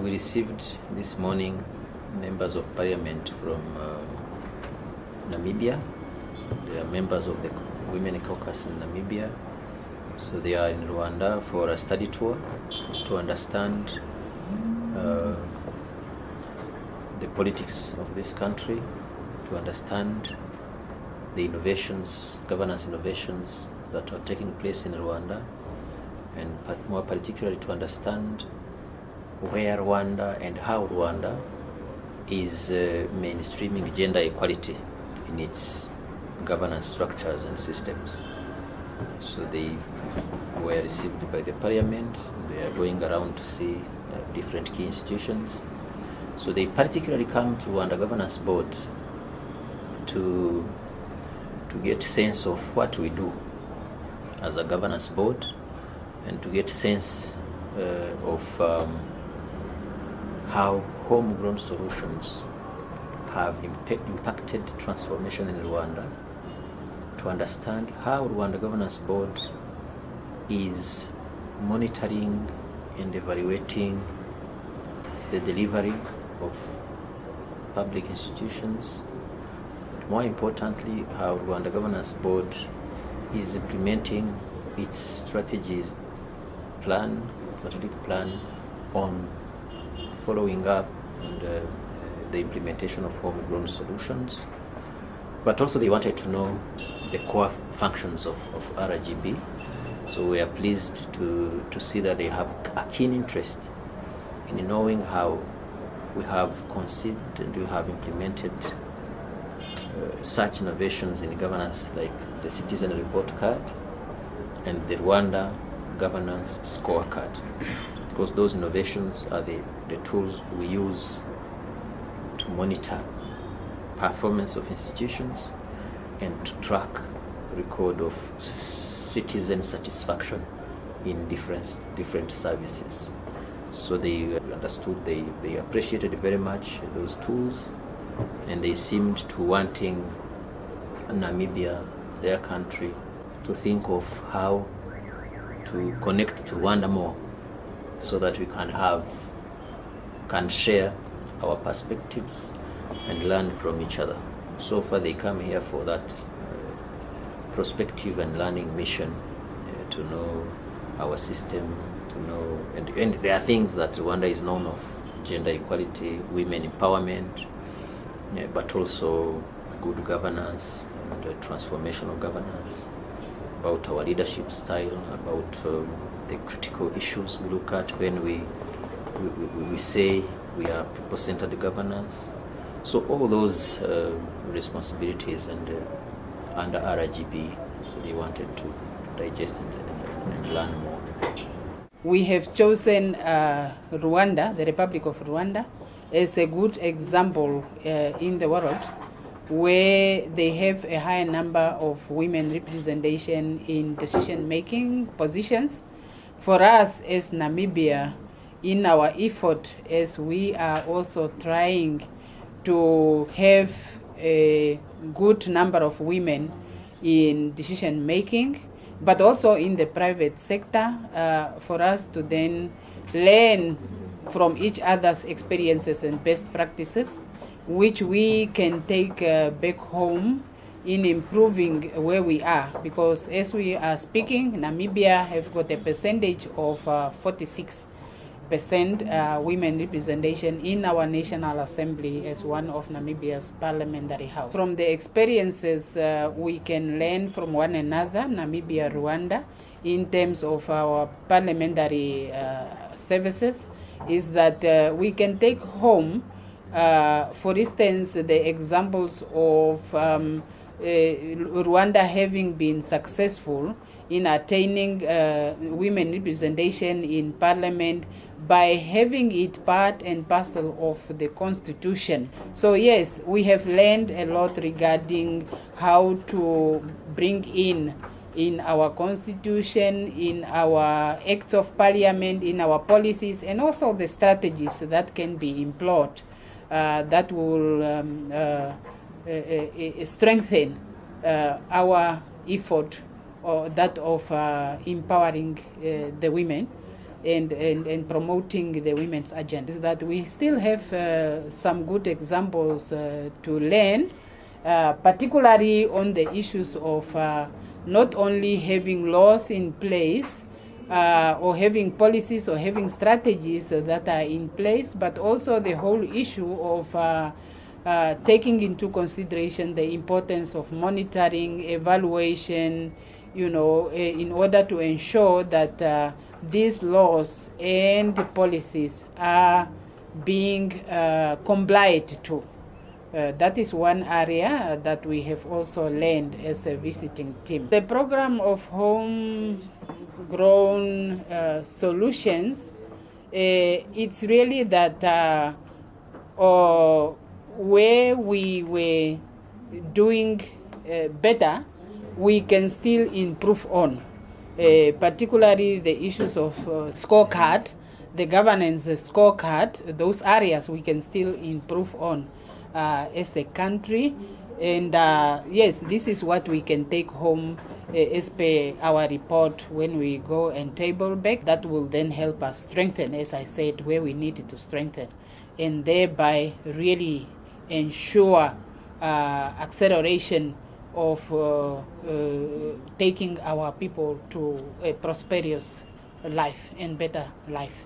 We received this morning members of parliament from Namibia. They are members of the Women Caucus in Namibia. So they are in Rwanda for a study tour to understand the politics of this country, to understand the innovations, governance innovations that are taking place in Rwanda, and more particularly to understand where Rwanda and how Rwanda is mainstreaming gender equality in its governance structures and systems. So they were received by the parliament. They are going around to see different key institutions. So they particularly come to Rwanda Governance Board to get sense of what we do as a governance board, and to get sense of how homegrown solutions have impacted transformation in Rwanda, to understand how Rwanda Governance Board is monitoring and evaluating the delivery of public institutions. More importantly, how Rwanda Governance Board is implementing its strategic plan on following up and the implementation of homegrown solutions. But also they wanted to know the core functions of RGB. So we are pleased to see that they have a keen interest in knowing how we have conceived and we have implemented such innovations in governance, like the Citizen Report Card and the Rwanda Governance Scorecard, because those innovations are the tools we use to monitor performance of institutions and to track record of citizen satisfaction in different services. So they understood, they appreciated very much those tools, and they seemed to wanting Namibia, their country, to think of how to connect to Rwanda more, so that we can share our perspectives and learn from each other. So far they come here for that prospective and learning mission, to know our system, to know, and there are things that Rwanda is known of: gender equality, women empowerment, but also good governance and transformational governance, about our leadership style, about the critical issues we look at when we say we are people-centered governance. So all those responsibilities and under RGB, so they wanted to digest and learn more. We have chosen Rwanda, the Republic of Rwanda, as a good example in the world, where they have a high number of women representation in decision-making positions. For us as Namibia, in our effort, as we are also trying to have a good number of women in decision-making, but also in the private sector, for us to then learn from each other's experiences and best practices, which we can take back home in improving where we are. Because as we are speaking, Namibia have got a percentage of 46% women representation in our National Assembly as one of Namibia's parliamentary house. From the experiences we can learn from one another, Namibia, Rwanda, in terms of our parliamentary services, is that we can take home, for instance, the examples of Rwanda having been successful in attaining women representation in parliament by having it part and parcel of the constitution. So yes, we have learned a lot regarding how to bring in our constitution, in our acts of parliament, in our policies, and also the strategies that can be employed that will strengthen our effort, or that of empowering the women and promoting the women's agenda. That we still have some good examples to learn, particularly on the issues of not only having laws in place or having policies or having strategies that are in place, but also the whole issue of taking into consideration the importance of monitoring, evaluation, in order to ensure that these laws and policies are being complied to. That is one area that we have also learned as a visiting team. The program of homegrown solutions, it's really that where we were doing better, we can still improve on, particularly the issues of scorecard, the governance scorecard, those areas we can still improve on as a country. And yes, this is what we can take home as per our report when we go and table back. That will then help us strengthen, as I said, where we need to strengthen, and thereby really ensure acceleration of taking our people to a prosperous life and better life.